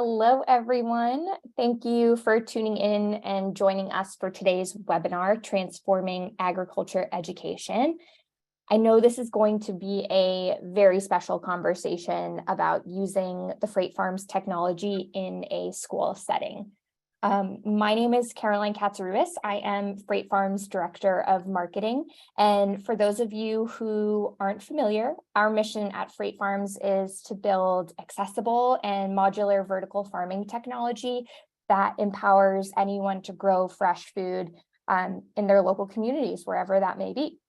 Hello, everyone. Thank you for tuning in and joining us for today's webinar, Transforming Agriculture Education. I know this is going to be a very special conversation about using the Freight Farms technology in a school setting. My name is Caroline Katsaruis. I am Freight Farms Director of Marketing. And for those of you who aren't familiar, our mission at Freight Farms is to build accessible and modular vertical farming technology that empowers anyone to grow fresh food in their local communities, wherever that may be.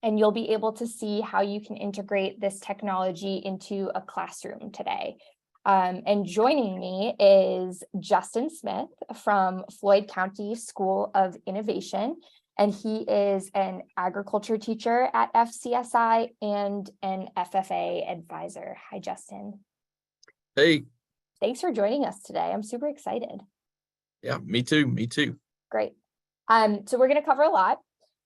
And you'll be able to see how you can integrate this technology into a classroom today. And joining me is Justin Smith from Floyd County School of Innovation, and he is an agriculture teacher at FCSI and an FFA advisor. Hi, Justin. Hey. Thanks for joining us today. I'm super excited. Yeah, me too. Great. So we're going to cover a lot.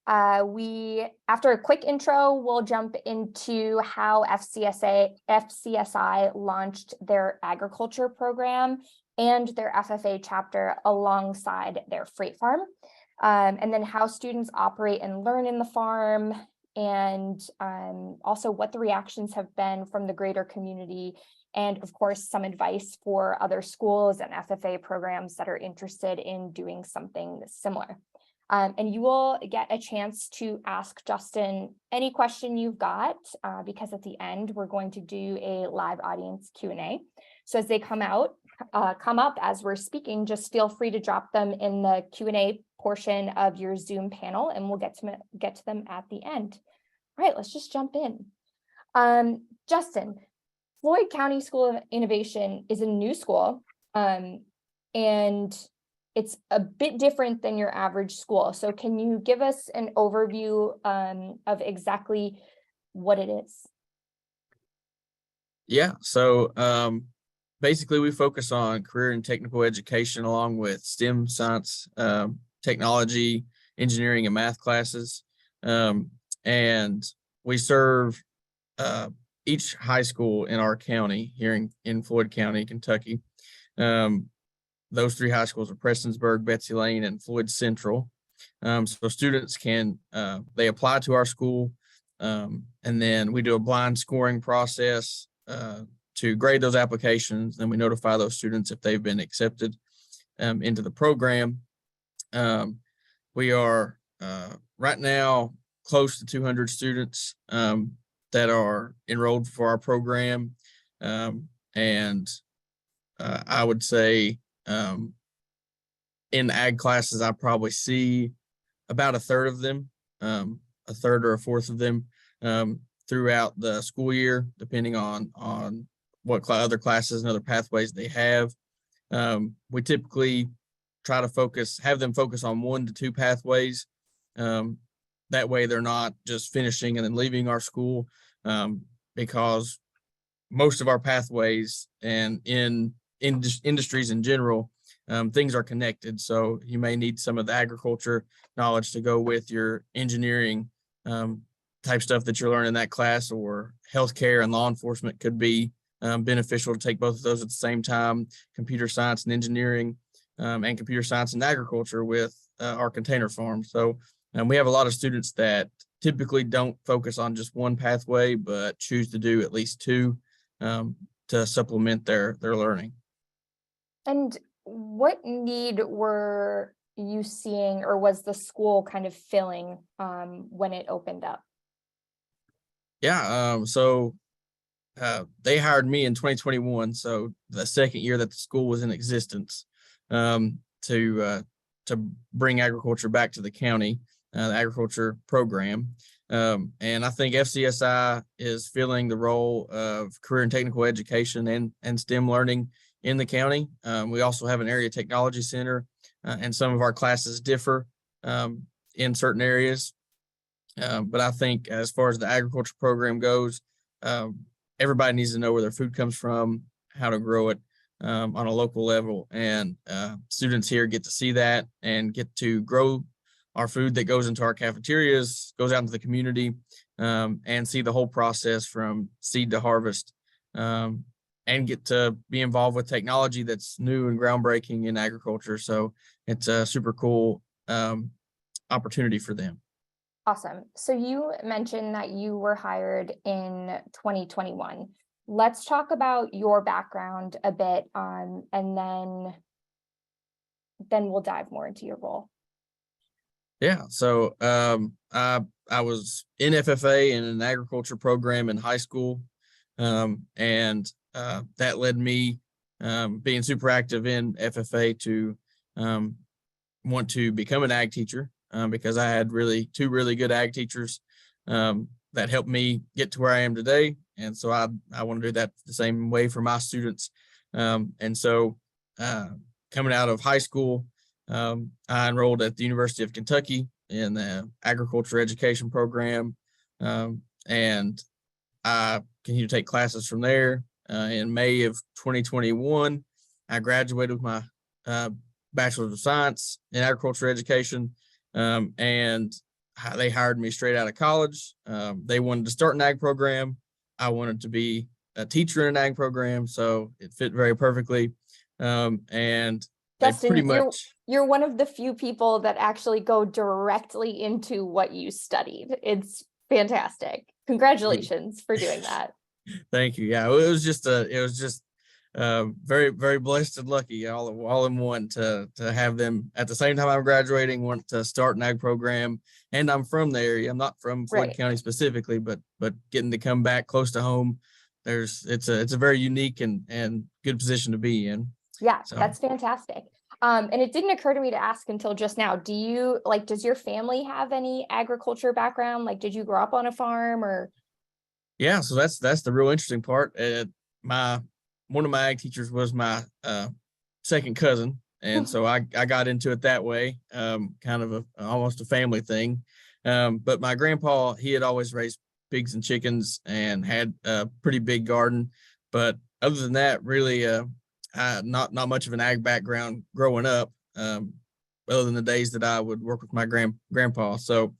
After a quick intro, we'll jump into how FCSI launched their agriculture program and their FFA chapter alongside their freight farm, and then how students operate and learn in the farm, and also what the reactions have been from the greater community, and of course, some advice for other schools and FFA programs that are interested in doing something similar. And you will get a chance to ask Justin any question you've got, because at the end, we're going to do a live audience Q&A. So as they come up as we're speaking, just feel free to drop them in the Q&A portion of your Zoom panel, and we'll get to them at the end. All right, let's just jump in. Justin, Floyd County School of Innovation is a new school, and it's a bit different than your average school. So can you give us an overview of exactly what it is? Yeah, so basically we focus on career and technical education along with STEM, science, technology, engineering, and math classes. And we serve each high school in our county here in Floyd County, Kentucky. Those three high schools are Prestonsburg, Betsy Lane, and Floyd Central. So students can, they apply to our school, and then we do a blind scoring process to grade those applications. Then we notify those students if they've been accepted into the program. We are right now close to 200 students that are enrolled for our program. And I would say, in ag classes, I probably see about a third of them, a third or a fourth of them throughout the school year, depending on what other classes and other pathways they have. We typically try to have them focus on 1 to 2 pathways. That way they're not just finishing and then leaving our school, because most of our pathways and in industries in general, things are connected. So you may need some of the agriculture knowledge to go with your engineering type stuff that you're learning in that class, or healthcare and law enforcement could be beneficial to take both of those at the same time. Computer science and engineering, and computer science and agriculture with our container farm. So we have a lot of students that typically don't focus on just one pathway, but choose to do at least 2 to supplement their learning. And what need were you seeing, or was the school kind of filling when it opened up? Yeah, so they hired me in 2021, so the second year that the school was in existence, to bring agriculture back to the county, the agriculture program. And I think FCSI is filling the role of career and technical education and STEM learning in the county. We also have an area technology center, and some of our classes differ in certain areas. But I think as far as the agriculture program goes, everybody needs to know where their food comes from, how to grow it on a local level. And students here get to see that and get to grow our food that goes into our cafeterias, goes out into the community, and see the whole process from seed to harvest. and get to be involved with technology that's new and groundbreaking in agriculture. So it's a super cool opportunity for them. Awesome. So you mentioned that you were hired in 2021. Let's talk about your background a bit, and then we'll dive more into your role. Yeah. So I was in FFA in an agriculture program in high school. And that led me being super active in FFA to want to become an ag teacher because I had two really good ag teachers that helped me get to where I am today. And so I want to do that the same way for my students. And so coming out of high school, I enrolled at the University of Kentucky in the agriculture education program. And I continued to take classes from there. In May of 2021, I graduated with my Bachelor of Science in Agriculture Education, and they hired me straight out of college. They wanted to start an ag program. I wanted to be a teacher in an ag program, so it fit very perfectly. And Justin, pretty much you're one of the few people that actually go directly into what you studied. It's fantastic. Congratulations for doing that. Thank you. Yeah, it was just very, very blessed and lucky all in one to have them at the same time I'm graduating, want to start an ag program. And I'm from the area. I'm not from Floyd County specifically, but getting to come back close to home, it's a very unique and good position to be in. Yeah, so that's fantastic. And it didn't occur to me to ask until just now. Does your family have any agriculture background? Like, did you grow up on a farm or? Yeah, so that's the real interesting part. One of my ag teachers was my second cousin, and so I got into it that way, kind of almost a family thing. But my grandpa, he had always raised pigs and chickens and had a pretty big garden. But other than that, really, not much of an ag background growing up, other than the days that I would work with my grandpa. So.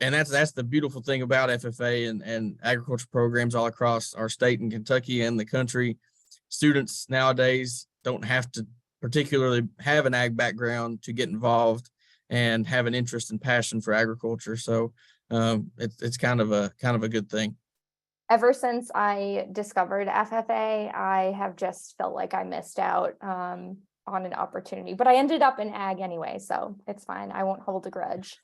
And that's the beautiful thing about FFA and agriculture programs all across our state in Kentucky and the country. Students nowadays don't have to particularly have an ag background to get involved and have an interest and passion for agriculture. So it's kind of a good thing. Ever since I discovered FFA, I have just felt like I missed out on an opportunity, but I ended up in ag anyway, so it's fine. I won't hold a grudge.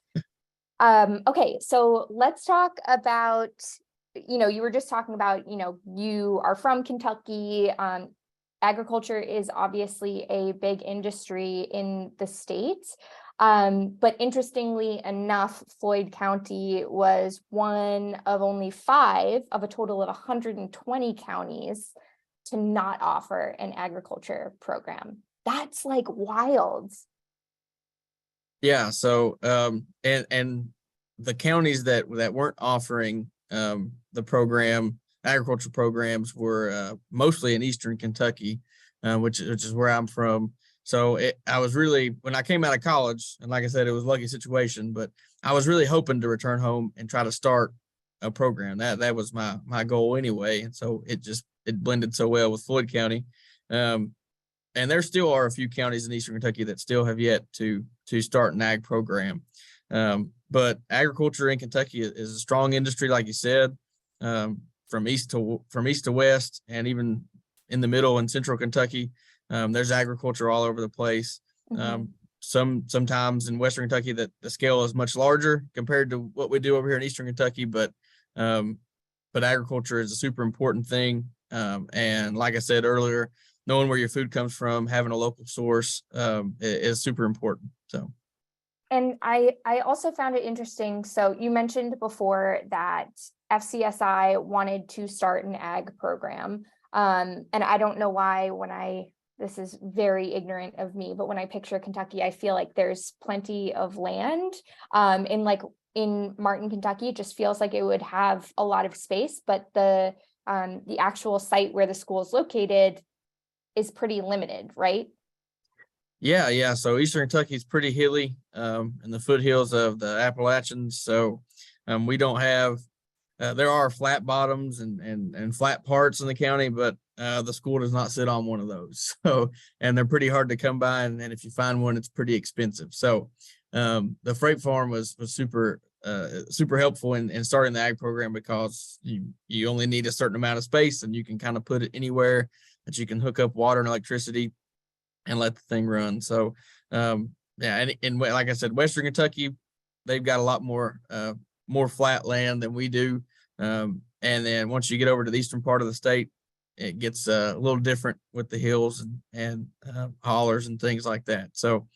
Okay, so let's talk about, you were just talking about, you are from Kentucky. Agriculture is obviously a big industry in the state. But interestingly enough, Floyd County was one of only 5 of a total of 120 counties to not offer an agriculture program. That's like wild. Yeah. So, and the counties that weren't offering the program, agriculture programs, were mostly in Eastern Kentucky, which is where I'm from. So I was really, when I came out of college, and like I said, it was a lucky situation, but I was really hoping to return home and try to start a program. That was my goal anyway. And so it blended so well with Floyd County. And there still are a few counties in Eastern Kentucky that still have yet to start an ag program. But agriculture in Kentucky is a strong industry, like you said, from east to west, and even in the middle and central Kentucky. There's agriculture all over the place. Mm-hmm. Sometimes in Western Kentucky that the scale is much larger compared to what we do over here in Eastern Kentucky, but agriculture is a super important thing. And like I said earlier, knowing where your food comes from, having a local source is super important. So. And I also found it interesting. So you mentioned before that FCSI wanted to start an ag program. And I don't know why this is very ignorant of me, but when I picture Kentucky, I feel like there's plenty of land. In Martin, Kentucky, it just feels like it would have a lot of space, but the actual site where the school is located is pretty limited, right? Yeah. So Eastern Kentucky is pretty hilly in the foothills of the Appalachians. So we don't have there are flat bottoms and flat parts in the county, but the school does not sit on one of those. So, and they're pretty hard to come by. And if you find one, it's pretty expensive. So the freight farm was super super helpful in starting the ag program, because you only need a certain amount of space, and you can kind of put it anywhere that you can hook up water and electricity and let the thing run. So yeah, and like I said, Western Kentucky, they've got a lot more flat land than we do. And then once you get over to the eastern part of the state, it gets a little different with the hills and hollers and things like that. So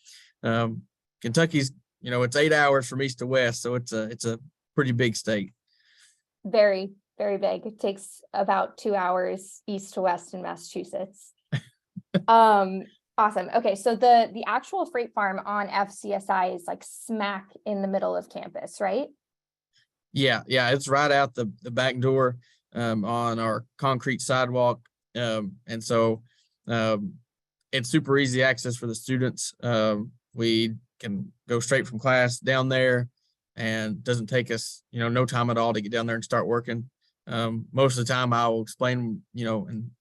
Kentucky's, it's 8 hours from east to west, so it's a pretty big state. Very, very big. It takes about 2 hours east to west in Massachusetts. Awesome. Okay, so the actual freight farm on FCSI is like smack in the middle of campus, right? Yeah, it's right out the back door on our concrete sidewalk. And so it's super easy access for the students. We can go straight from class down there, and doesn't take us, no time at all to get down there and start working. Most of the time I will explain, and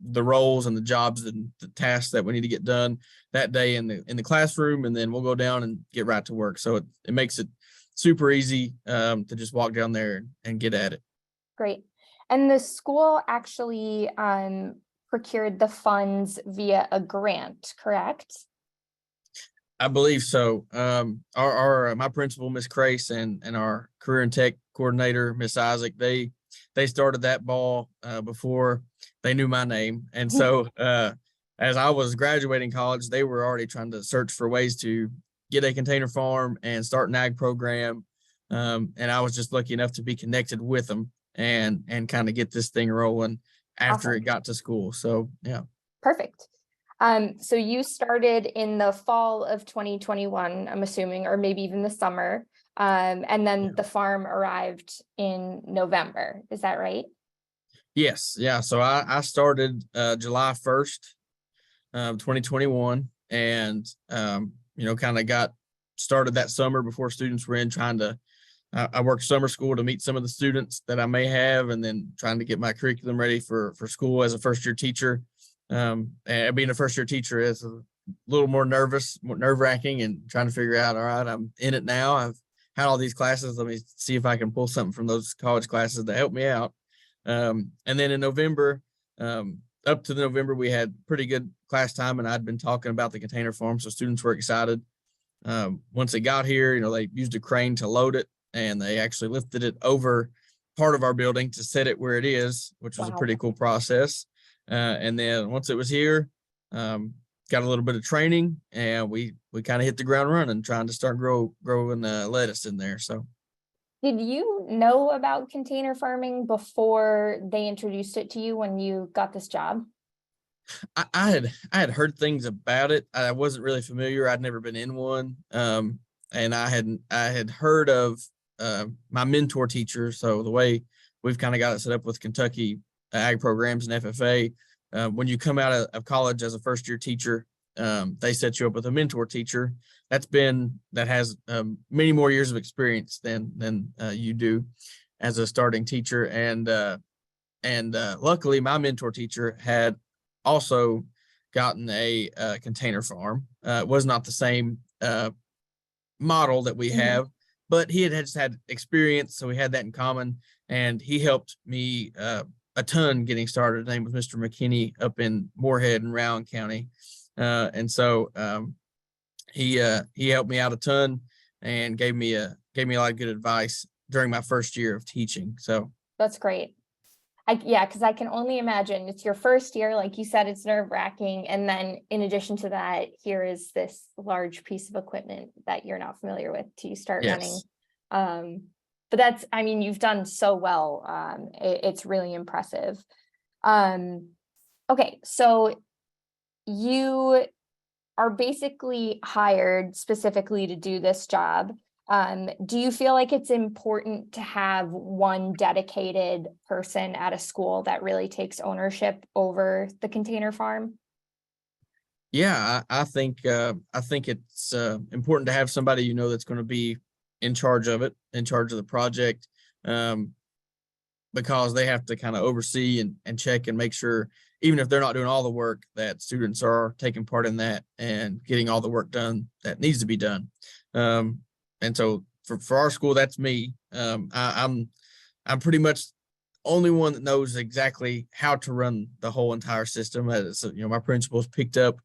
the roles and the jobs and the tasks that we need to get done that day in the classroom, and then we'll go down and get right to work. So it makes it super easy to just walk down there and get at it. Great. And the school actually procured the funds via a grant, correct? I believe so. My principal, Miss Crace, and our career and tech coordinator, Miss Isaac, they started that ball before they knew my name. And so as I was graduating college, they were already trying to search for ways to get a container farm and start an ag program. And I was just lucky enough to be connected with them and kind of get this thing rolling after it got to school. So yeah. Perfect. So you started in the fall of 2021, I'm assuming, or maybe even the summer. And then the farm arrived in November. Is that right? Yes. Yeah. So I started July 1st, 2021, and kind of got started that summer before students were in, trying to I worked summer school to meet some of the students that I may have, and then trying to get my curriculum ready for school as a first year teacher. And being a first year teacher is a little more nerve wracking, and trying to figure out, all right, I'm in it now. I've had all these classes. Let me see if I can pull something from those college classes to help me out. And then in November, up to November, we had pretty good class time, and I'd been talking about the container farm, so students were excited. Once it got here, they used a crane to load it, and they actually lifted it over part of our building to set it where it is, which was a pretty cool process. And then once it was here, got a little bit of training, and we kind of hit the ground running, trying to start growing lettuce in there. So, did you know about container farming before they introduced it to you when you got this job? I had heard things about it. I wasn't really familiar. I'd never been in one. And I had heard of my mentor teacher. So the way we've kind of got it set up with Kentucky ag programs and FFA, when you come out of college as a first year teacher, they set you up with a mentor teacher that has many more years of experience than you do as a starting teacher. And luckily my mentor teacher had also gotten a container farm. It was not the same model that we have, but he had just had experience, so we had that in common, and he helped me a ton getting started. His name was Mr. McKinney up in Moorhead and Rowan County, and so he helped me out a ton and gave me a lot of good advice during my first year of teaching. So that's great. Because I can only imagine it's your first year, like you said, it's nerve-wracking. And then in addition to that, here is this large piece of equipment that you're not familiar with till you start running. But you've done so well. It's really impressive. Okay, so you are basically hired specifically to do this job. Do you feel like it's important to have one dedicated person at a school that really takes ownership over the container farm? Yeah, I think it's important to have somebody that's going to be in charge of it, in charge of the project. because they have to kind of oversee and check and make sure, even if they're not doing all the work, that students are taking part in that and getting all the work done that needs to be done. And so for our school, that's me. I'm pretty much only one that knows exactly how to run the whole entire system. As my principals picked up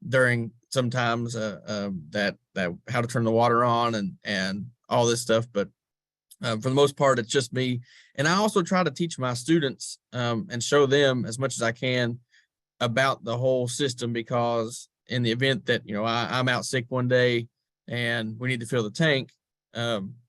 during sometimes that how to turn the water on and all this stuff, but for the most part, it's just me. And I also try to teach my students and show them as much as I can about the whole system, because in the event that, I'm out sick one day and we need to fill the tank,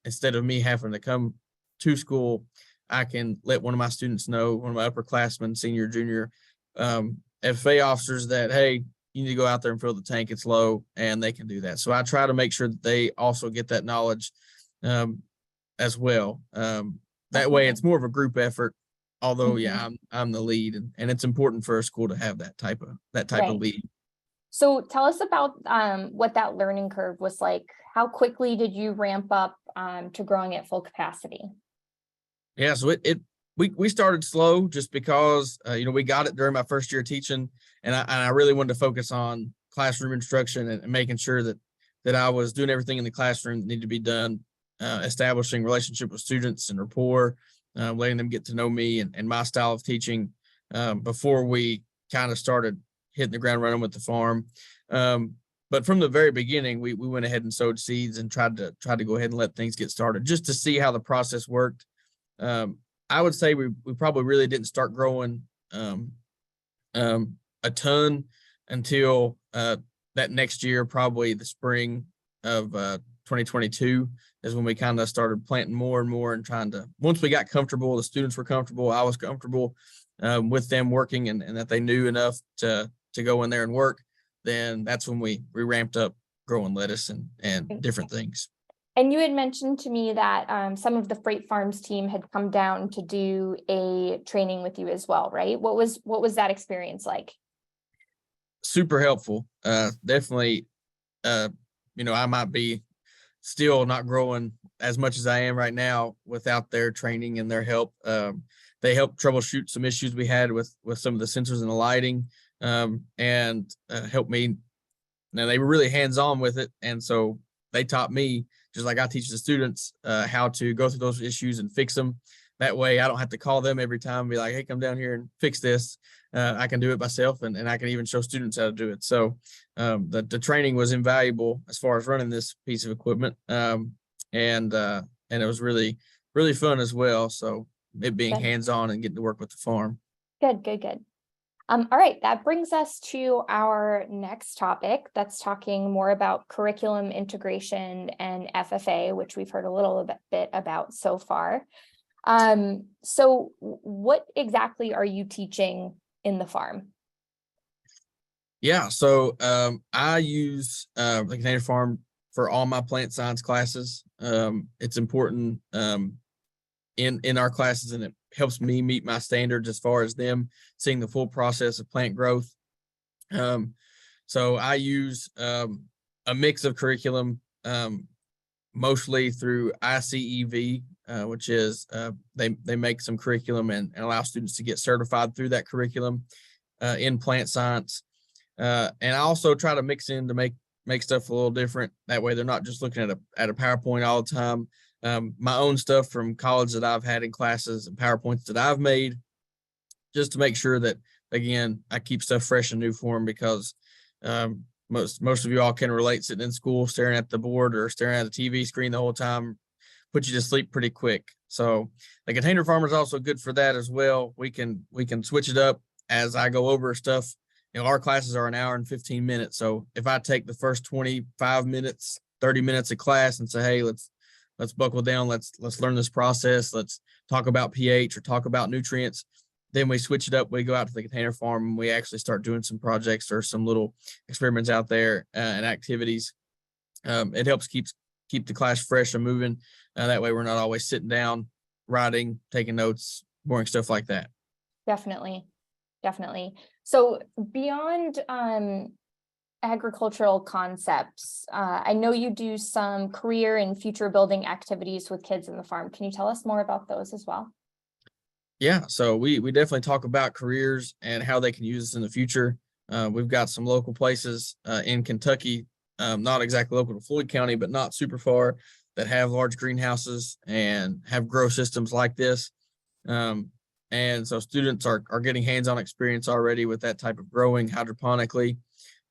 instead of me having to come to school, I can let one of my students know, one of my upperclassmen, senior, junior, FFA officers, that, hey, you need to go out there and fill the tank. It's low, and they can do that. So I try to make sure that they also get that knowledge as well. That way it's more of a group effort, although I'm the lead, and it's important for a school to have that type of lead. So tell us about what that learning curve was like. How quickly did you ramp up to growing at full capacity? Yeah, so we started slow just because we got it during my first year teaching, and I really wanted to focus on classroom instruction and making sure that I was doing everything in the classroom that needed to be done, establishing relationship with students and rapport, letting them get to know me and my style of teaching before we kind of started hitting the ground running with the farm. But from the very beginning, we went ahead and sowed seeds and tried to go ahead and let things get started just to see how the process worked. I would say we probably really didn't start growing a ton until that next year, probably the spring of 2022 is when we kind of started planting more and more and trying to, once we got comfortable, the students were comfortable, I was comfortable with them working and that they knew enough to go in there and work, then that's when we ramped up growing lettuce and different things. And you had mentioned to me that some of the Freight Farms team had come down to do a training with you as well, right? What was that experience like? Super helpful. Definitely, I might be still not growing as much as I am right now without their training and their help. They helped troubleshoot some issues we had with some of the sensors and the lighting, and helped me. Now, they were really hands-on with it, and so they taught me, just like I teach the students, how to go through those issues and fix them. That way I don't have to call them every time and be like, hey, come down here and fix this. I can do it myself, and I can even show students how to do it. So the training was invaluable as far as running this piece of equipment. And it was really, really fun as well. So it being hands-on and getting to work with the farm. Good. All right, that brings us to our next topic. That's talking more about curriculum integration and FFA, which we've heard a little bit about so far. So what exactly are you teaching in the farm? Yeah, so I use the container farm for all my plant science classes. It's important in our classes, and it helps me meet my standards as far as them seeing the full process of plant growth. So I use a mix of curriculum, mostly through ICEV, which is they make some curriculum and allow students to get certified through that curriculum in plant science. And I also try to mix in to make stuff a little different. That way they're not just looking at a PowerPoint all the time. My own stuff from college that I've had in classes and PowerPoints that I've made, just to make sure that, again, I keep stuff fresh and new for them, because most of you all can relate, sitting in school staring at the board or staring at a TV screen the whole time put you to sleep pretty quick. So the container farmer is also good for that as well. We can switch it up as I go over stuff. Our classes are an hour and 15 minutes. So if I take the first 25 minutes, 30 minutes of class and say, hey, let's buckle down. Let's learn this process. Let's talk about pH or talk about nutrients. Then we switch it up. We go out to the container farm and we actually start doing some projects or some little experiments out there and activities. It helps keep the class fresh and moving. That way we're not always sitting down, writing, taking notes, boring stuff like that. Definitely. So beyond agricultural concepts, I know you do some career and future building activities with kids in the farm. Can you tell us more about those as well? Yeah, so we definitely talk about careers and how they can use us in the future. We've got some local places in Kentucky, not exactly local to Floyd County, but not super far, that have large greenhouses and have grow systems like this. Um, and so students are getting hands-on experience already with that type of growing hydroponically.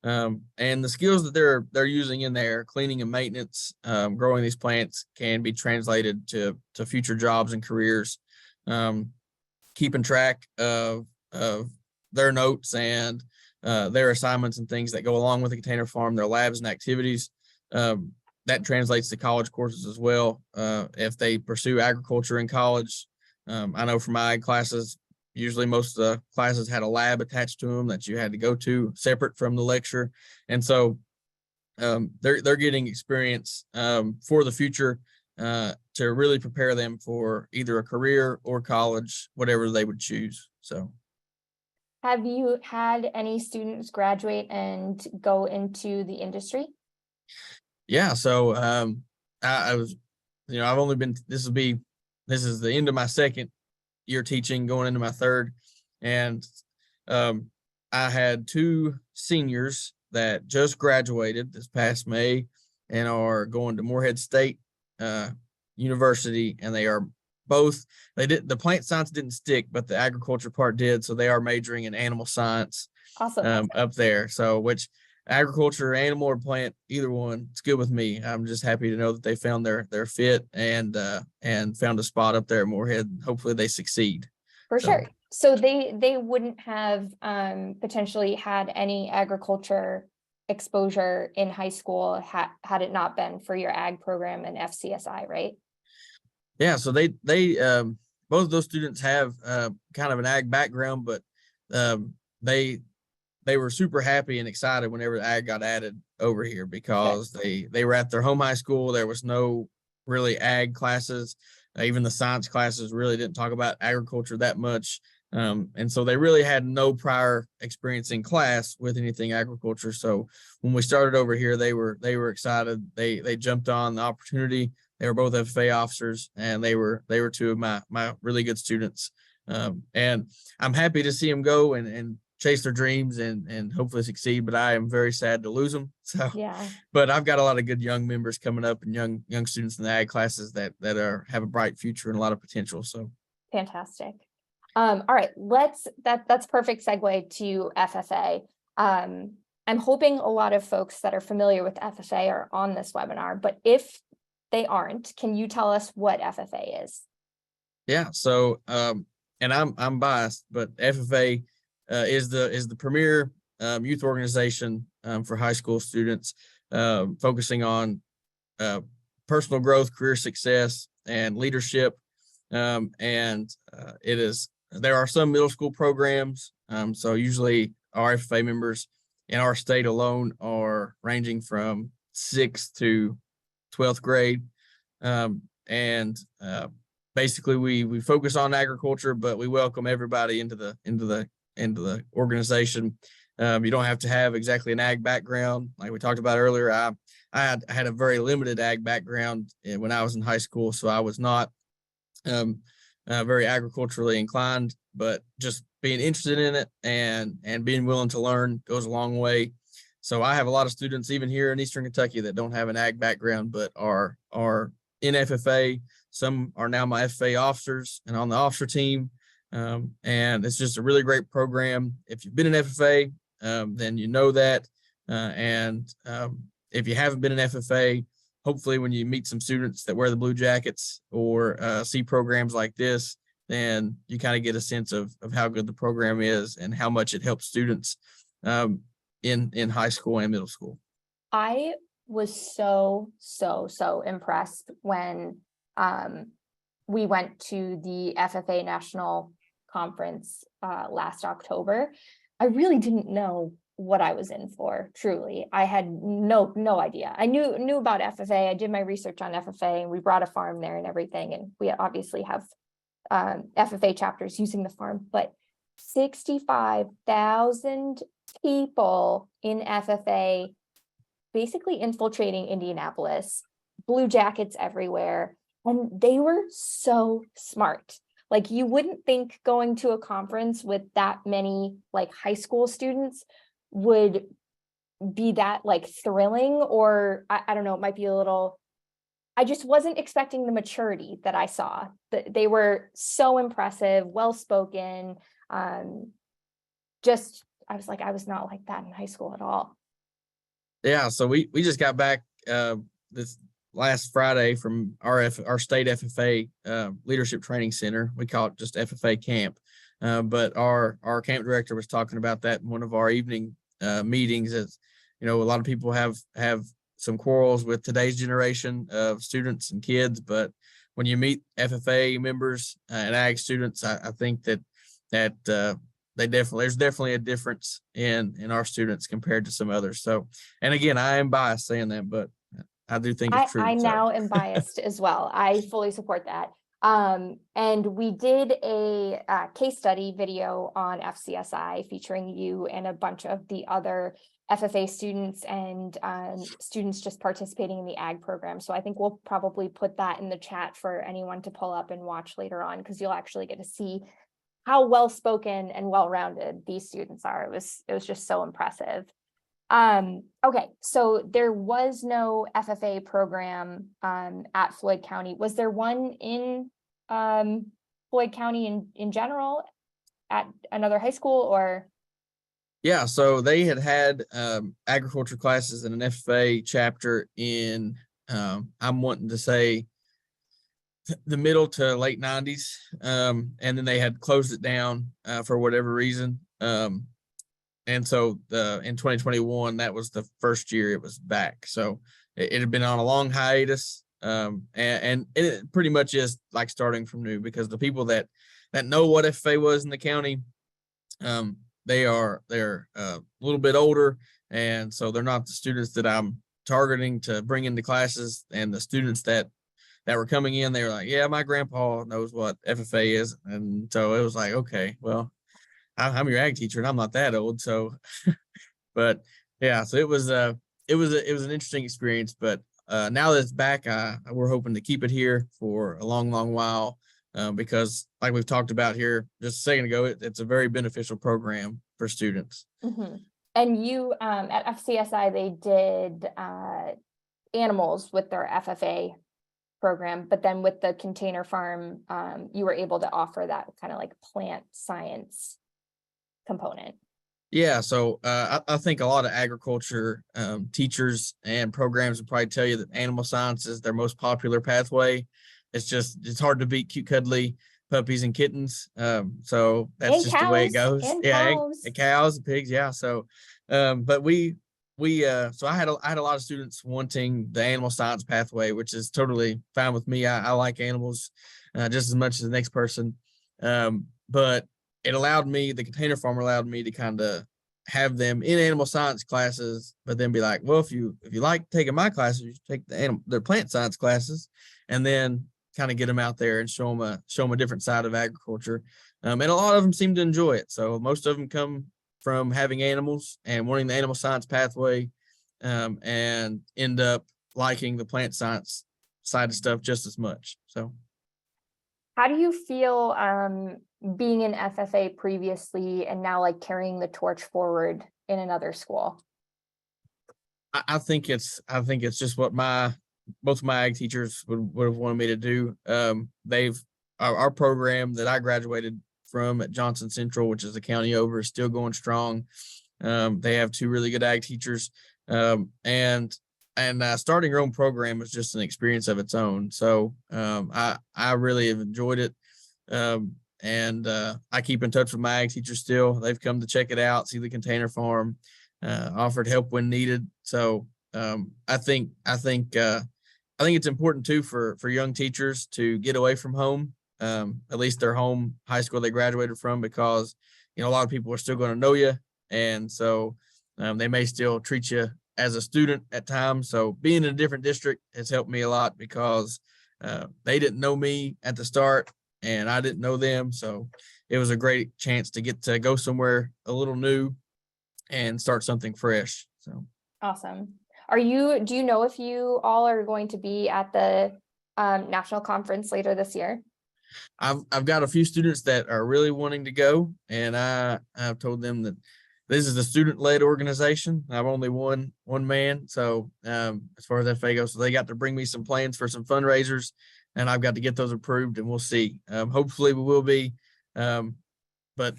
And the skills that they're using in there, cleaning and maintenance, growing these plants, can be translated to future jobs and careers. Um, Keeping track of their notes and their assignments and things that go along with the container farm, their labs and activities. That translates to college courses as well. If they pursue agriculture in college, I know from my ag classes, usually most of the classes had a lab attached to them that you had to go to separate from the lecture. And so they're getting experience for the future to really prepare them for either a career or college, whatever they would choose. So, Have you had any students graduate and go into the industry? yeah. So I was, I've only been. This is the end of my second year teaching, going into my third, and um, I had two seniors that just graduated this past May and are going to Morehead State uh, University, and they are both. They did the plant science didn't stick, but the agriculture part did, so they are majoring in animal science Awesome. up there. So which agriculture, animal or plant, either one, it's good with me. I'm just happy to know that they found their fit and found a spot up there at Morehead. Hopefully they succeed. For So sure. So they wouldn't have potentially had any agriculture exposure in high school had it not been for your ag program and FCSI, right? yeah, so they both of those students have kind of an ag background, but um, they they were super happy and excited whenever ag got added over here Good. because they were at their home high school. There was no really ag classes. Even the science classes really didn't talk about agriculture that much. And so they really had no prior experience in class with anything agriculture. So when we started over here, they were excited. They jumped on the opportunity. They were both FFA officers, and they were two of my really good students. And I'm happy to see them go and chase their dreams and hopefully succeed. But I am very sad to lose them. So, Yeah, but I've got a lot of good young members coming up and young students in the ag classes that are have a bright future and a lot of potential. So, fantastic. All right, that's perfect segue to FFA. I'm hoping a lot of folks that are familiar with FFA are on this webinar, but if they aren't, can you tell us what FFA is? yeah. So, and I'm biased, but FFA is the premier youth organization for high school students, focusing on personal growth, career success, and leadership. And it is there are some middle school programs. So usually our FFA members in our state alone are ranging from 6th to 12th grade. And basically we focus on agriculture, but we welcome everybody into the organization. You don't have to have exactly an ag background, like we talked about earlier. I had a very limited ag background when I was in high school, so I was not very agriculturally inclined, but just being interested in it and being willing to learn goes a long way. So I have a lot of students even here in Eastern Kentucky that don't have an ag background, but are in FFA. Some are now my FFA officers and on the officer team. And it's just a really great program. If you've been in FFA, then you know that. And if you haven't been in FFA, hopefully when you meet some students that wear the blue jackets or see programs like this, then you kind of get a sense of how good the program is and how much it helps students in high school and middle school. I was so impressed when we went to the FFA National Conference last October. I really didn't know what I was in for, truly. I had no idea. I knew about FFA. I did my research on FFA, and we brought a farm there and everything, and we obviously have FFA chapters using the farm, but 65,000 people in FFA basically infiltrating Indianapolis, blue jackets everywhere, and they were so smart. Like, you wouldn't think going to a conference with that many like high school students would be that like thrilling, or I don't know, it might be a little, I just wasn't expecting the maturity that I saw. That they were so impressive, well-spoken. Just, I was like, I was not like that in high school at all. Yeah, so we just got back this last Friday from our state FFA leadership training center. We call it just FFA camp, but our camp director was talking about that in one of our evening meetings. As you know, a lot of people have some quarrels with today's generation of students and kids, but when you meet FFA members and ag students, I think that there's definitely a difference in our students compared to some others. So, and again, I am biased saying that, but I do think it's true. I So, now am biased as well. I fully support that. And we did a case study video on FCSI featuring you and a bunch of the other FFA students and students just participating in the ag program. So I think we'll probably put that in the chat for anyone to pull up and watch later on, because you'll actually get to see how well-spoken and well-rounded these students are. It was just so impressive. Okay, so there was no FFA program at Floyd County. Was there one in Floyd County in general at another high school, or? yeah, so they had agriculture classes in an FFA chapter in I'm wanting to say the middle to late 90s, and then they had closed it down for whatever reason. And so in 2021, that was the first year it was back. So it had been on a long hiatus, and it pretty much is like starting from new, because the people that know what FFA was in the county, they're a little bit older, and so they're not the students that I'm targeting to bring into classes. And the students that were coming in, they were like, yeah, my grandpa knows what FFA is. And so it was like, okay, well, I'm your ag teacher and I'm not that old. So, but yeah, so it was an interesting experience, but now that it's back, we're hoping to keep it here for a long, long while, because like we've talked about here just a second ago, it's a very beneficial program for students. Mm-hmm. And you, at FCSI, they did animals with their FFA program, but then with the container farm, you were able to offer that kind of like plant science component. Yeah, so I think a lot of agriculture teachers and programs would probably tell you that animal science is their most popular pathway. It's hard to beat cute, cuddly puppies and kittens. So that's and just cows, the way it goes. and Yeah, cows. and cows and pigs. Yeah. So, but so I had a lot of students wanting the animal science pathway, which is totally fine with me. I like animals just as much as the next person. But the container farmer allowed me to kind of have them in animal science classes, but then be like, well, if you like taking my classes, you take the plant science classes, and then kind of get them out there and show them a different side of agriculture. And a lot of them seem to enjoy it. So most of them come from having animals and wanting the animal science pathway, and end up liking the plant science side of stuff just as much. So how do you feel being in FFA previously and now like carrying the torch forward in another school? I think it's just what both of my ag teachers would have wanted me to do. Our program that I graduated from at Johnson Central, which is the county over, is still going strong. They have two really good ag teachers, and starting your own program is just an experience of its own. So I really have enjoyed it. And I keep in touch with my ag teachers still. They've come to check it out, see the container farm, offered help when needed. So I think it's important too for young teachers to get away from home, at least their home high school they graduated from, because a lot of people are still going to know you, and so they may still treat you as a student at times. So being in a different district has helped me a lot, because they didn't know me at the start and I didn't know them. So it was a great chance to get to go somewhere a little new and start something fresh. So awesome. Do you know if you all are going to be at the national conference later this year? I've got a few students that are really wanting to go, and I've told them that this is a student-led organization. I'm only one man, so as far as FFA goes, so they got to bring me some plans for some fundraisers, and I've got to get those approved, and we'll see. Hopefully, we will be, but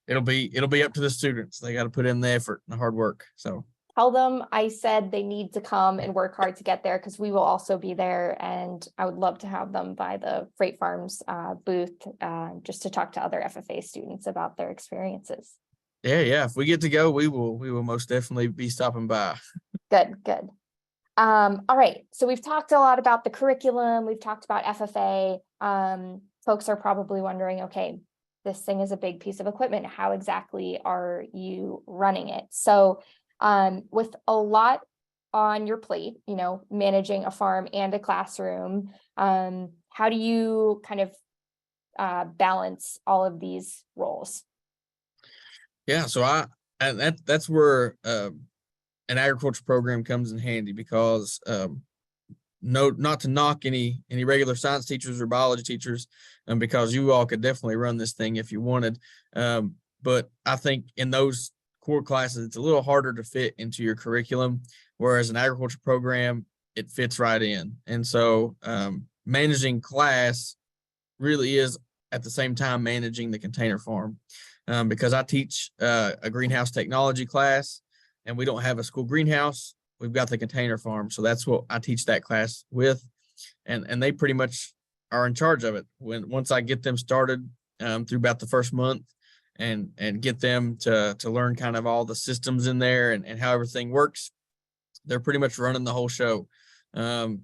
it'll be up to the students. They got to put in the effort and the hard work. So. Tell them I said they need to come and work hard to get there, because we will also be there, and I would love to have them by the Freight Farms booth just to talk to other FFA students about their experiences. Yeah. If we get to go, we will most definitely be stopping by. Good. All right. So we've talked a lot about the curriculum. We've talked about FFA. Folks are probably wondering, okay, this thing is a big piece of equipment. How exactly are you running it? So with a lot on your plate, managing a farm and a classroom, how do you kind of balance all of these roles? Yeah, so that's where an agriculture program comes in handy, because not to knock any regular science teachers or biology teachers, because you all could definitely run this thing if you wanted. But I think in those core classes, it's a little harder to fit into your curriculum, whereas an agriculture program, it fits right in. And so managing class really is at the same time managing the container farm, because I teach a greenhouse technology class, and we don't have a school greenhouse. We've got the container farm. So that's what I teach that class with. And they pretty much are in charge of it. Once I get them started through about the first month, and get them to learn kind of all the systems in there and how everything works, they're pretty much running the whole show.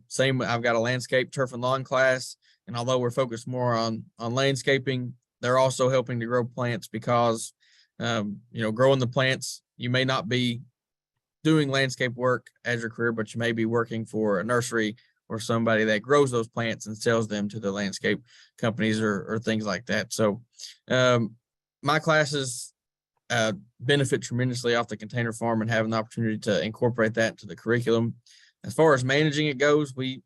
Same, I've got a landscape, turf and lawn class, and although we're focused more on landscaping, they're also helping to grow plants, because growing the plants, you may not be doing landscape work as your career, but you may be working for a nursery or somebody that grows those plants and sells them to the landscape companies or things like that. So my classes benefit tremendously off the container farm and having the opportunity to incorporate that into the curriculum. As far as managing it goes, we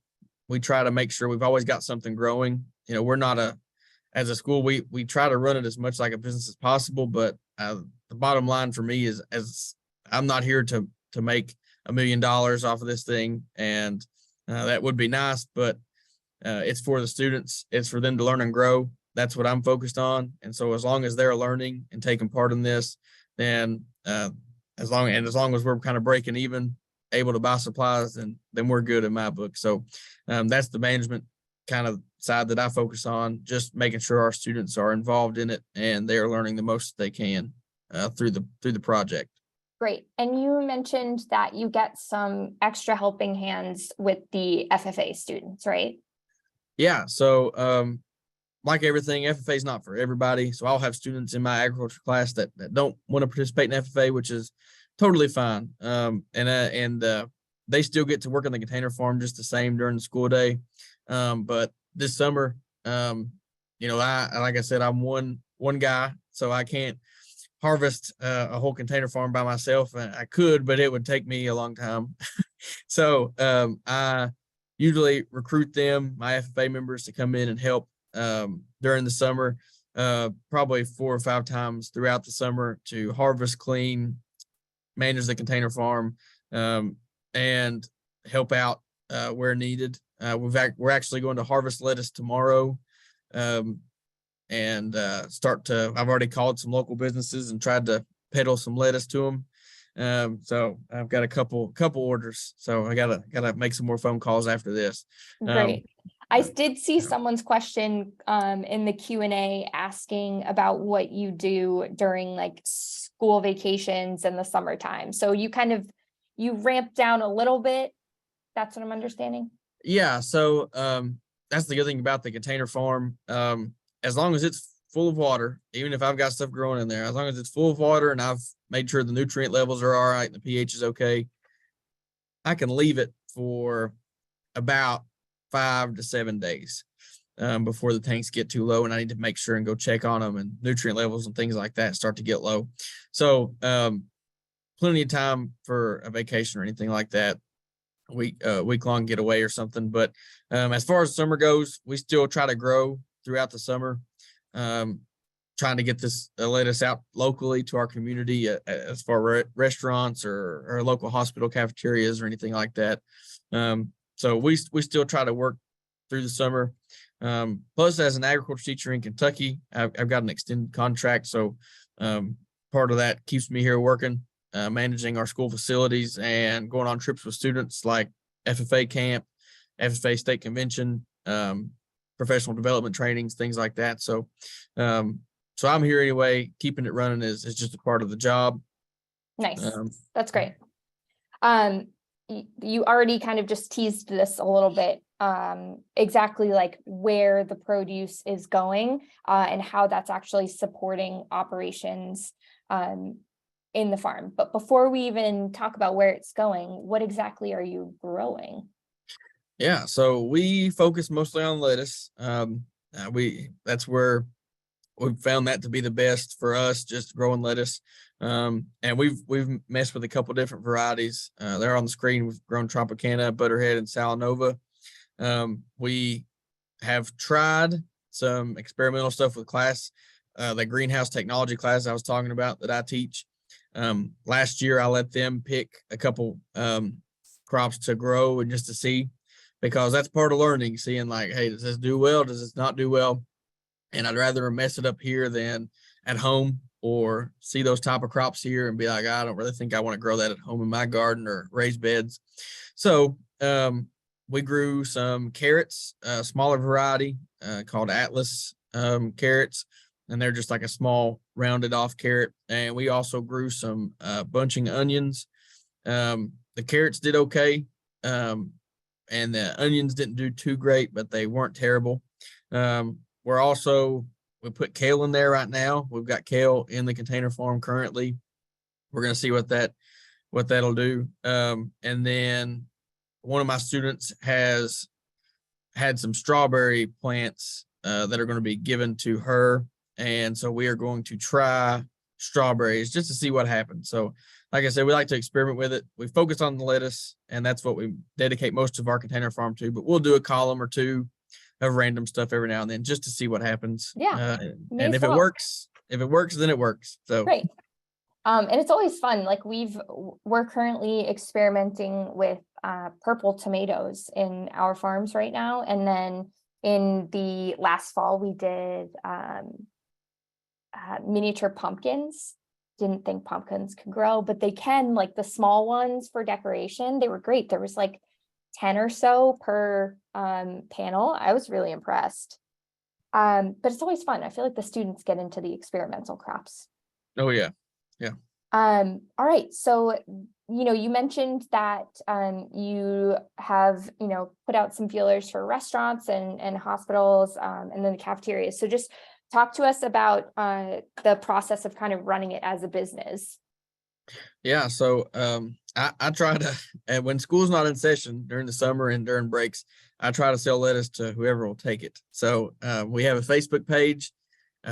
try to make sure we've always got something growing. We're not as a school, we try to run it as much like a business as possible, but the bottom line for me is, as I'm not here to make $1 million off of this thing, and that would be nice, but it's for the students. It's for them to learn and grow. That's what I'm focused on. And so as long as they're learning and taking part in this, then as long as we're kind of breaking even, able to buy supplies, then we're good in my book. So that's the management kind of side that I focus on, just making sure our students are involved in it and they are learning the most they can through the project. Great. And you mentioned that you get some extra helping hands with the FFA students, right? Yeah. So like everything, FFA is not for everybody. So I'll have students in my agriculture class that don't want to participate in FFA, which is totally fine. And they still get to work on the container farm just the same during the school day. But this summer, like I said, I'm one guy, so I can't harvest a whole container farm by myself. I could, but it would take me a long time. So I usually recruit them, my FFA members, to come in and help during the summer, probably 4 or 5 times throughout the summer, to harvest, clean, manage the container farm, and help out where needed. We're actually going to harvest lettuce tomorrow, and I've already called some local businesses and tried to peddle some lettuce to them. So I've got a couple orders. So I gotta make some more phone calls after this. Great. I did see someone's question in the Q&A asking about what you do during like school vacations and the summertime. So you ramp down a little bit. That's what I'm understanding. Yeah. So that's the good thing about the container farm. As long as it's full of water, even if I've got stuff growing in there, as long as it's full of water and I've made sure the nutrient levels are all right and the pH is okay, I can leave it for about 5 to 7 days before the tanks get too low, and I need to make sure and go check on them, and nutrient levels and things like that start to get low. So plenty of time for a vacation or anything like that, week long getaway or something. But as far as summer goes, we still try to grow throughout the summer, trying to get this lettuce out locally to our community as far as restaurants or local hospital cafeterias or anything like that. So we still try to work through the summer. Plus, as an agriculture teacher in Kentucky, I've got an extended contract. So part of that keeps me here working, managing our school facilities and going on trips with students like FFA camp, FFA state convention, professional development trainings, things like that. So I'm here anyway. Keeping it running is just a part of the job. Nice. That's great. You already kind of just teased this a little bit, exactly like where the produce is going, and how that's actually supporting operations in the farm. But before we even talk about where it's going, what exactly are you growing? Yeah, so we focus mostly on lettuce. That's where we've found that to be the best for us, just growing lettuce. And we've messed with a couple different varieties. They're on the screen. We've grown Tropicana, Butterhead, and Salanova. We have tried some experimental stuff with class, the greenhouse technology class I was talking about that I teach. Last year, I let them pick a couple crops to grow and just to see, because that's part of learning, seeing like, hey, does this do well? Does this not do well? And I'd rather mess it up here than at home, or see those type of crops here and be like, I don't really think I want to grow that at home in my garden or raised beds. So we grew some carrots, a smaller variety called Atlas carrots, and they're just like a small rounded off carrot. And we also grew some bunching onions. The carrots did okay, and the onions didn't do too great, but they weren't terrible. We put kale in there right now. We've got kale in the container farm currently. We're going to see what that'll do. And then one of my students has had some strawberry plants that are going to be given to her. And so we are going to try strawberries just to see what happens. So like I said, we like to experiment with it. We focus on the lettuce, and that's what we dedicate most of our container farm to, but we'll do a column or two of random stuff every now and then just to see what happens. Yeah. And if it works, then it works. So great. And it's always fun. Like we're currently experimenting with purple tomatoes in our farms right now. And then in the last fall, we did miniature pumpkins. Didn't think pumpkins could grow, but they can, like the small ones for decoration. They were great. There was like 10 or so per panel. I was really impressed. But it's always fun. I feel like the students get into the experimental crops. Oh yeah. Yeah. All right. So, you mentioned that you have, put out some feelers for restaurants and hospitals, and then the cafeterias. So just talk to us about the process of kind of running it as a business. Yeah. So I try to, and when school's not in session during the summer and during breaks, I try to sell lettuce to whoever will take it. So we have a Facebook page.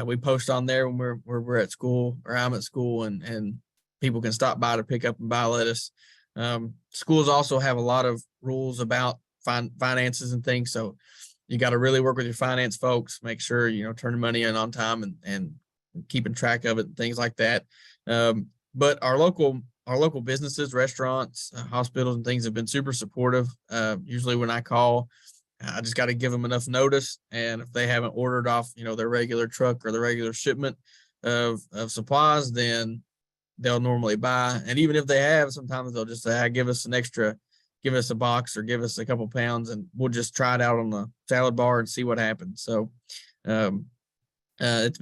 We post on there when we're at school, or I'm at school, and people can stop by to pick up and buy lettuce. Schools also have a lot of rules about finances and things. So you got to really work with your finance folks, make sure, turning money in on time and keeping track of it and things like that. But our local businesses, restaurants, hospitals, and things have been super supportive. Usually when I call, I just got to give them enough notice, and if they haven't ordered off, their regular truck or the regular shipment of supplies, then they'll normally buy. And even if they have, sometimes they'll just say, give us a box or give us a couple pounds, and we'll just try it out on the salad bar and see what happens. So it's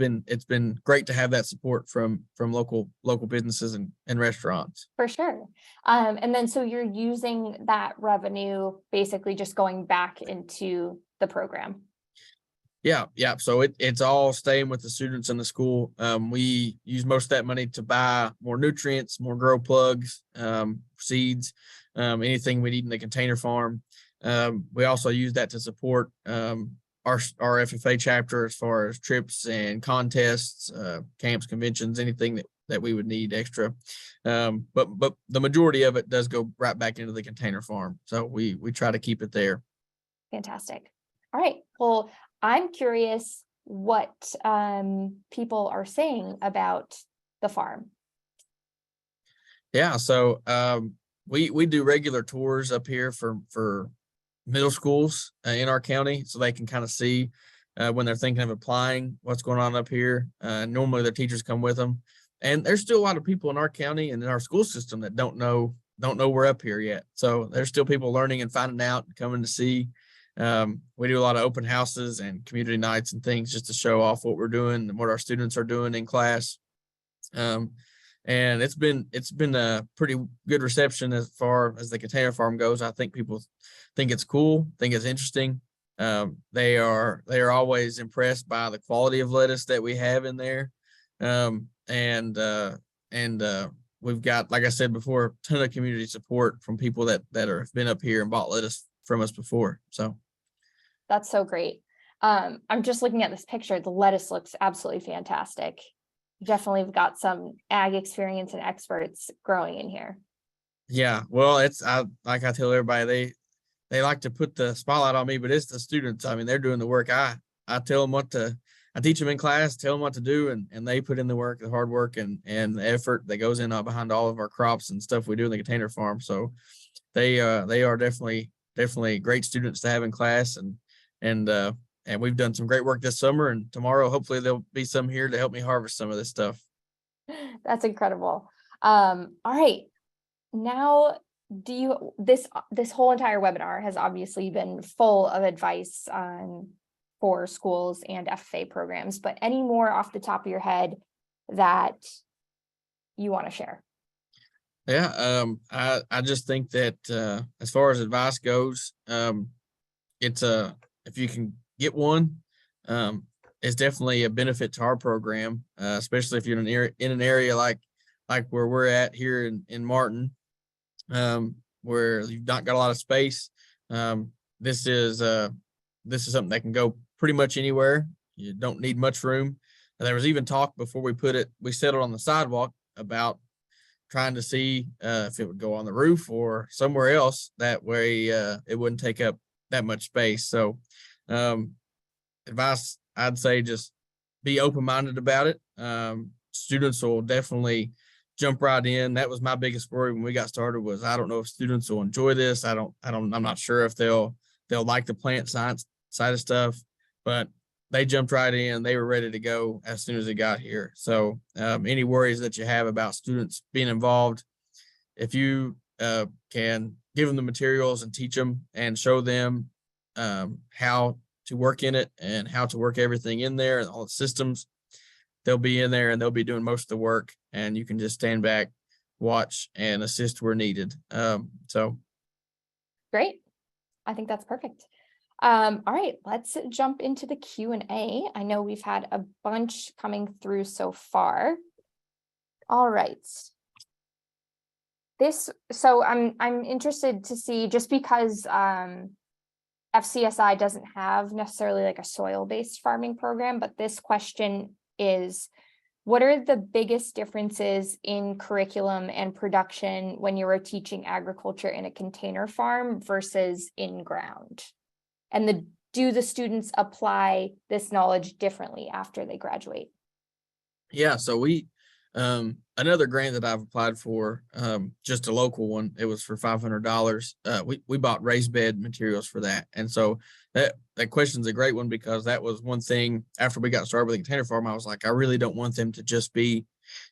been great to have that support from local businesses and restaurants. For sure. And then so you're using that revenue basically just going back into the program. Yeah. So it's all staying with the students in the school. We use most of that money to buy more nutrients, more grow plugs, seeds, anything we need in the container farm. We also use that to support our FFA chapter as far as trips and contests, camps, conventions, anything that we would need extra. But the majority of it does go right back into the container farm. So we try to keep it there. Fantastic. All right. Well, I'm curious what people are saying about the farm. Yeah, so we do regular tours up here for middle schools in our county, so they can kind of see when they're thinking of applying what's going on up here. Normally, their teachers come with them, and there's still a lot of people in our county and in our school system that don't know we're up here yet. So there's still people learning and finding out and coming to see. We do a lot of open houses and community nights and things just to show off what we're doing and what our students are doing in class. And it's been a pretty good reception as far as the container farm goes. I think people think it's cool, think it's interesting. They are always impressed by the quality of lettuce that we have in there. And we've got, like I said before, a ton of community support from people that have been up here and bought lettuce from us before. So That's so great. I'm just looking at this picture. The lettuce looks absolutely fantastic. Definitely have got some ag experience and experts growing in here. yeah, well, like I tell everybody, they like to put the spotlight on me, but it's the students. I mean, they're doing the work. I tell them I teach them in class, tell them what to do, and they put in the work, the hard work and the effort that goes in behind all of our crops and stuff we do in the container farm. So they are definitely great students to have in class, and we've done some great work this summer, and tomorrow hopefully there'll be some here to help me harvest some of this stuff. That's incredible. All right. Now, this whole entire webinar has obviously been full of advice for schools and FFA programs, but any more off the top of your head that you want to share? Yeah, I just think that as far as advice goes, it's if you can get one, it's definitely a benefit to our program, especially if you're in an area like where we're at here in Martin, where you've not got a lot of space. This is something that can go pretty much anywhere. You don't need much room. And there was even talk before we settled on the sidewalk about trying to see if it would go on the roof or somewhere else. That way it wouldn't take up that much space. So advice, I'd say just be open-minded about it. Students will definitely jump right in. That was my biggest worry when we got started, was I don't know if students will enjoy this. I'm not sure if they'll like the plant science side of stuff, but they jumped right in. They were ready to go as soon as they got here. So any worries that you have about students being involved, if you can give them the materials and teach them and show them how to work in it and how to work everything in there and all the systems, they'll be in there and they'll be doing most of the work, and you can just stand back, watch, and assist where needed. So Great. I think that's perfect. All right, let's jump into the Q&A. I know we've had a bunch coming through so far. All right. So I'm interested to see, just because FCSI doesn't have necessarily like a soil-based farming program, but this question is, what are the biggest differences in curriculum and production when you are teaching agriculture in a container farm versus in ground? And do the students apply this knowledge differently after they graduate? yeah, so we another grant that I've applied for, just a local one, it was for $500. We bought raised bed materials for that. And so that question's a great one, because that was one thing after we got started with the container farm. I was like, I really don't want them to just be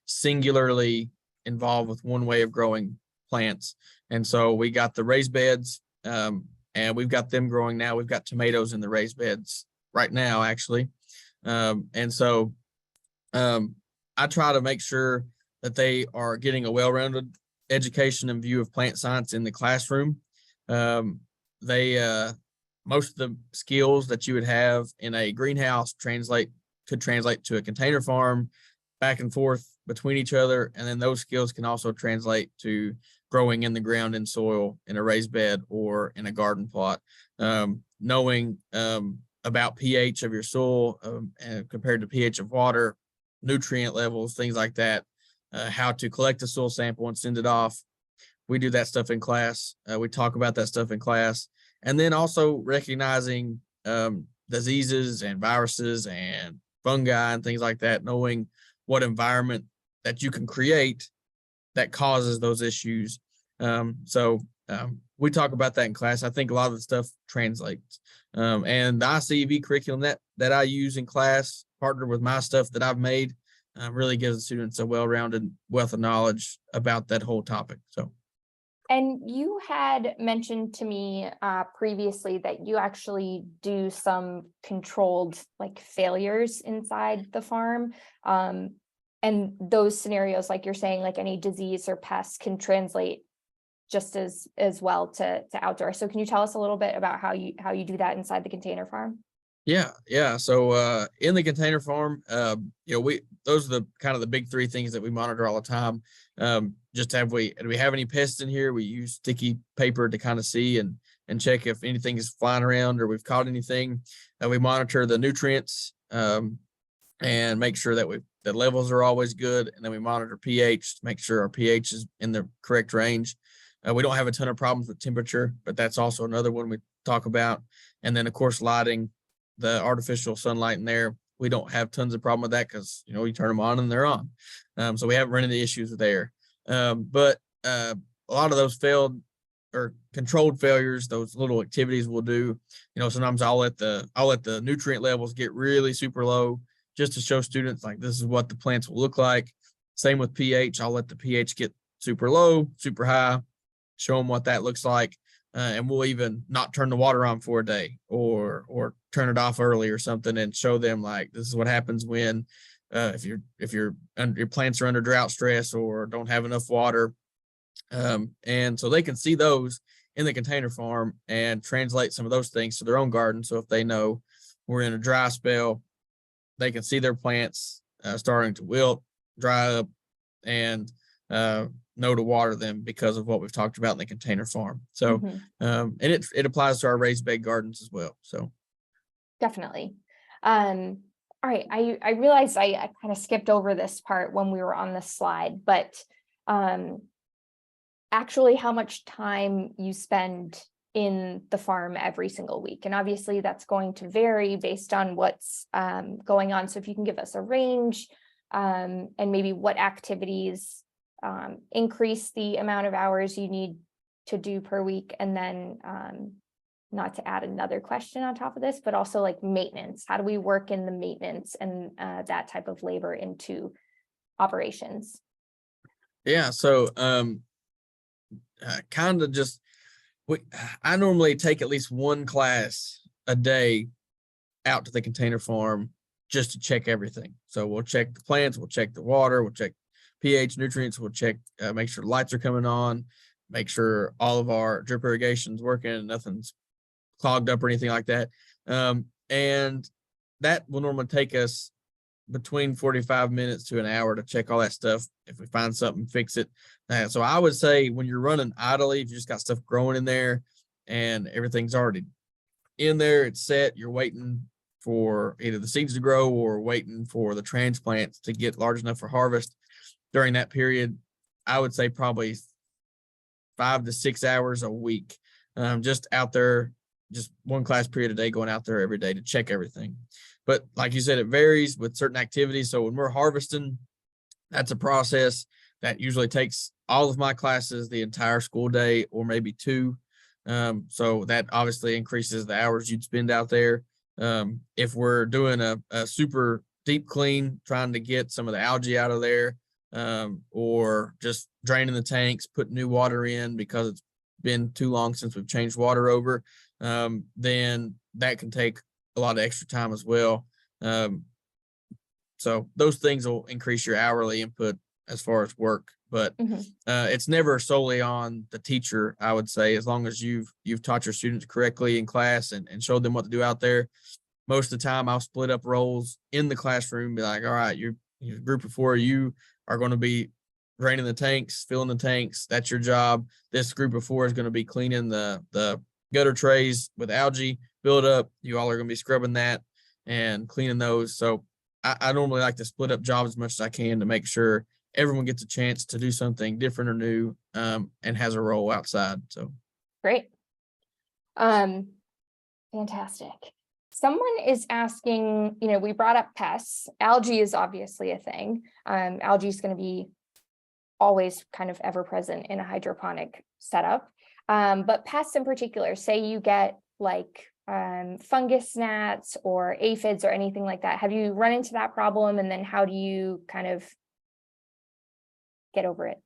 singularly involved with one way of growing plants. And so we got the raised beds, and we've got them growing now. We've got tomatoes in the raised beds right now, actually. And so I try to make sure that they are getting a well-rounded education and view of plant science in the classroom. Most of the skills that you would have in a greenhouse could translate to a container farm, back and forth between each other. And then those skills can also translate to growing in the ground in soil in a raised bed or in a garden plot. Knowing about pH of your soil compared to pH of water, nutrient levels, things like that, how to collect a soil sample and send it off. We do that stuff in class. We talk about that stuff in class. And then also recognizing diseases and viruses and fungi and things like that, knowing what environment that you can create that causes those issues. We talk about that in class. I think a lot of the stuff translates. And the ICEV curriculum that I use in class, partnered with my stuff that I've made, really gives the students a well-rounded wealth of knowledge about that whole topic. So. And you had mentioned to me previously that you actually do some controlled like failures inside the farm. And those scenarios, like you're saying, like any disease or pest can translate just as well to outdoor. So can you tell us a little bit about how you do that inside the container farm? Yeah. So in the container farm, those are the kind of the big three things that we monitor all the time. Just do we have any pests in here? We use sticky paper to kind of see and check if anything is flying around or we've caught anything. We monitor the nutrients and make sure that the levels are always good. And then we monitor pH to make sure our pH is in the correct range. We don't have a ton of problems with temperature, but that's also another one we talk about. And then of course, lighting, the artificial sunlight in there. We don't have tons of problem with that because, you turn them on and they're on. So we haven't run into issues there. But a lot of those failed or controlled failures, those little activities we'll do, sometimes I'll let the nutrient levels get really super low just to show students like this is what the plants will look like. Same with pH. I'll let the pH get super low, super high, show them what that looks like. And we'll even not turn the water on for a day or turn it off early or something and show them like this is what happens when if your plants are under drought stress or don't have enough water. And so they can see those in the container farm and translate some of those things to their own garden. So if they know we're in a dry spell, they can see their plants starting to wilt, dry up, and know to water them because of what we've talked about in the container farm. So, and it applies to our raised bed gardens as well. So definitely. All right. I realized I kind of skipped over this part when we were on this slide, but actually how much time you spend in the farm every single week. And obviously that's going to vary based on what's going on. So if you can give us a range and maybe what activities increase the amount of hours you need to do per week. And then not to add another question on top of this, but also like maintenance. How do we work in the maintenance and that type of labor into operations? Yeah. So kind of just, I normally take at least one class a day out to the container farm just to check everything. So we'll check the plants, we'll check the water, we'll check pH, nutrients, we'll check, make sure the lights are coming on, make sure all of our drip irrigation's working and nothing's clogged up or anything like that. And that will normally take us between 45 minutes to an hour to check all that stuff. If we find something, fix it. So I would say when you're running idly, if you just got stuff growing in there and everything's already in there, it's set, you're waiting for either the seeds to grow or waiting for the transplants to get large enough for harvest. During that period, I would say probably 5 to 6 hours a week, just out there, just one class period a day, going out there every day to check everything. But like you said, it varies with certain activities. So when we're harvesting, that's a process that usually takes all of my classes the entire school day or maybe 2. So that obviously increases the hours you'd spend out there. If we're doing a super deep clean, trying to get some of the algae out of there, or just draining the tanks, put new water in because it's been too long since we've changed water over, then that can take a lot of extra time as well. So those things will increase your hourly input as far as work, but it's never solely on the teacher. I would say as long as you've taught your students correctly in class and showed them what to do out there. Most of the time I'll split up roles in the classroom, be like, all right, your group of 4, you are going to be draining the tanks, filling the tanks. That's your job. This group of 4 is going to be cleaning the gutter trays with algae build up. You all are going to be scrubbing that and cleaning those. So I normally like to split up jobs as much as I can to make sure everyone gets a chance to do something different or new, and has a role outside. So great. Fantastic. Someone is asking, we brought up pests. Algae is obviously a thing. Algae is going to be always kind of ever present in a hydroponic setup. But pests in particular, say you get like fungus gnats or aphids or anything like that. Have you run into that problem? And then how do you kind of get over it?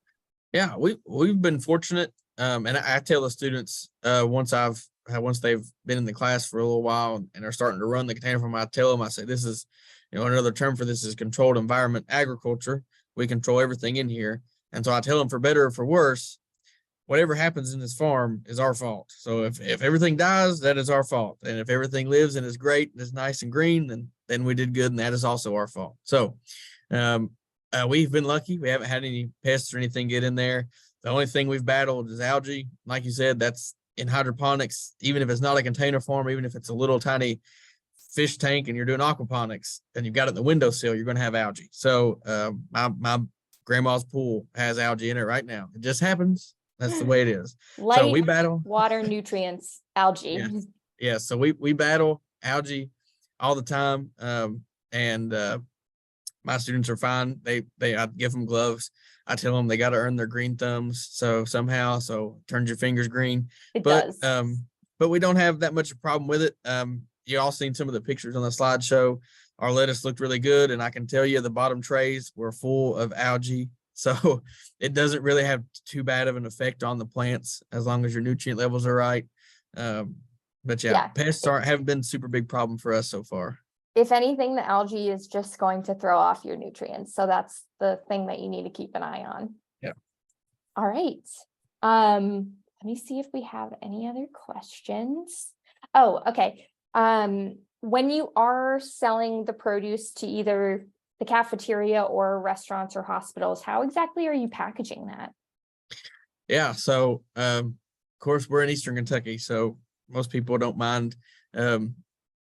Yeah, we've been fortunate. And I tell the students once they've been in the class for a little while and are starting to run the container farm, I tell them, I say, this is, another term for this is controlled environment agriculture. We control everything in here. And so I tell them, for better or for worse, whatever happens in this farm is our fault. So if everything dies, that is our fault. And if everything lives and is great and is nice and green, then we did good, and that is also our fault. So we've been lucky. We haven't had any pests or anything get in there. The only thing we've battled is algae. Like you said, that's in hydroponics. Even if it's not a container farm, even if it's a little tiny fish tank and you're doing aquaponics and you've got it in the windowsill, you're going to have algae. So my grandma's pool has algae in it right now. It just happens. That's the way it is. Light, so we battle water, nutrients, algae. Yeah. Yeah. So we battle algae all the time. And my students are fine. I give them gloves. I tell them they got to earn their green thumbs. So turns your fingers green. It does. But we don't have that much of a problem with it. You all seen some of the pictures on the slideshow. Our lettuce looked really good. And I can tell you the bottom trays were full of algae. So it doesn't really have too bad of an effect on the plants as long as your nutrient levels are right. But pests haven't been a super big problem for us so far. If anything, the algae is just going to throw off your nutrients. So that's the thing that you need to keep an eye on. Yeah. All right. Let me see if we have any other questions. Oh, okay. When you are selling the produce to either the cafeteria or restaurants or hospitals, how exactly are you packaging that? Yeah. So, of course, we're in Eastern Kentucky, so most people don't mind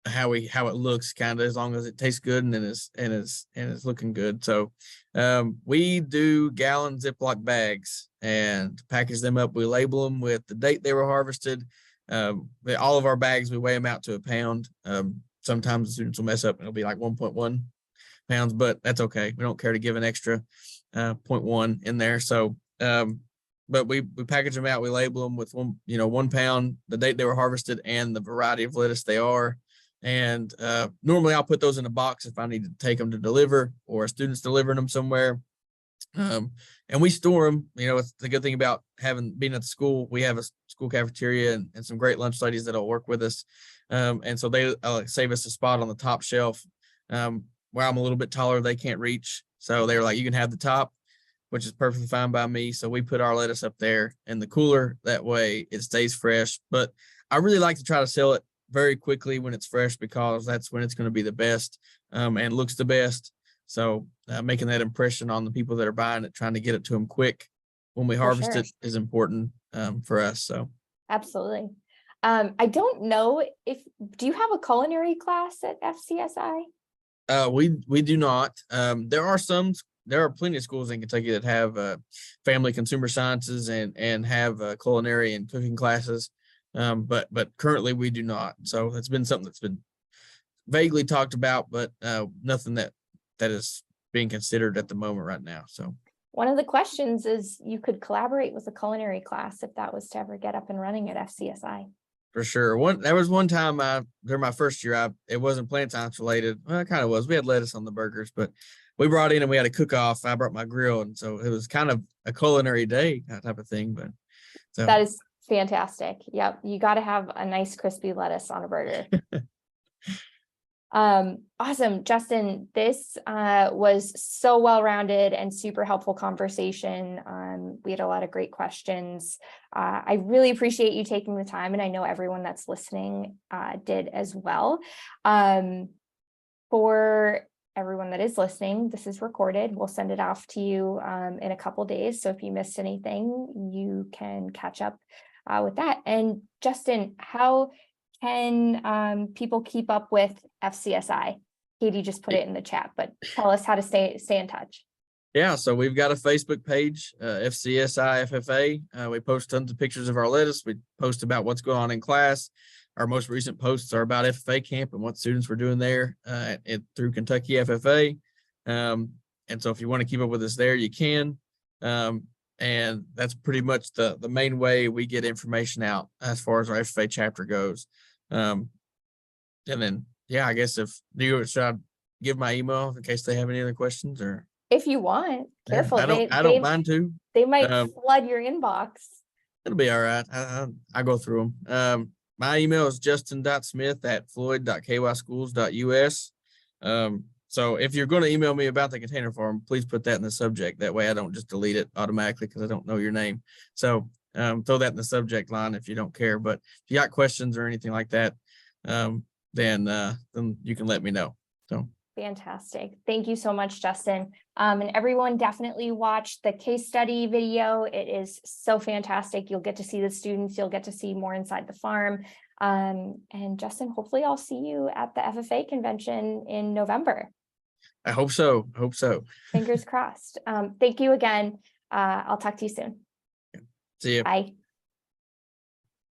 how it looks, kind of, as long as it tastes good and is looking good. So we do gallon Ziploc bags and package them up. We label them with the date they were harvested. All of our bags, we weigh them out to a pound. Sometimes the students will mess up and it'll be like 1.1 pounds, but that's okay. We don't care to give an extra 0.1 in there. So but we package them out. We label them with 1 pound, the date they were harvested, and the variety of lettuce they are. And normally I'll put those in a box if I need to take them to deliver, or a student's delivering them somewhere. And we store them. It's the good thing about being at the school. We have a school cafeteria and some great lunch ladies that'll work with us. And so they save us a spot on the top shelf where I'm a little bit taller. They can't reach. So they were like, you can have the top, which is perfectly fine by me. So we put our lettuce up there in the cooler. That way it stays fresh. But I really like to try to sell it very quickly when it's fresh, because that's when it's going to be the best and looks the best. So making that impression on the people that are buying it, trying to get it to them quick when we harvest it is important for us. So absolutely. I don't know do you have a culinary class at FCSI? We do not. There are plenty of schools in Kentucky that have family consumer sciences and have culinary and cooking classes. But currently we do not. So it's been something that's been vaguely talked about, but nothing that is being considered at the moment right now. So one of the questions is you could collaborate with a culinary class if that was to ever get up and running at FCSI. For sure. There was one time during my first year, it wasn't plant science related. Well, it kind of was. We had lettuce on the burgers, but we brought in and we had a cook off. I brought my grill, and so it was kind of a culinary day type of thing. But so that is fantastic. Yep, you got to have a nice crispy lettuce on a burger. Awesome, Justin. This was so well-rounded and super helpful conversation. We had a lot of great questions. I really appreciate you taking the time, and I know everyone that's listening did as well. For everyone that is listening, this is recorded. We'll send it off to you in a couple days. So if you missed anything, you can catch up with that. And Justin, how can people keep up with FCSI? Katie just put it in the chat, but tell us how to stay in touch. Yeah, so we've got a Facebook page, FCSI FFA. We post tons of pictures of our lettuce. We post about what's going on in class. our most recent posts are about FFA camp and what students were doing there through Kentucky FFA. And so if you want to keep up with us there, you can. And that's pretty much the main way we get information out as far as our FFA chapter goes. And then, yeah, I guess should I give my email in case they have any other questions, or? If you want, careful. I don't mind to. They might flood your inbox. It'll be all right. I go through them. My email is justin.smith@floyd.kyschools.us. So if you're going to email me about the container farm, please put that in the subject. That way I don't just delete it automatically because I don't know your name. So throw that in the subject line if you don't care. But if you got questions or anything like that, then you can let me know. So. Fantastic. Thank you so much, Justin. And everyone definitely watch the case study video. It is so fantastic. You'll get to see the students. You'll get to see more inside the farm. And Justin, hopefully I'll see you at the FFA convention in November. I hope so. Fingers crossed. Thank you again. I'll talk to you soon. See you. Bye.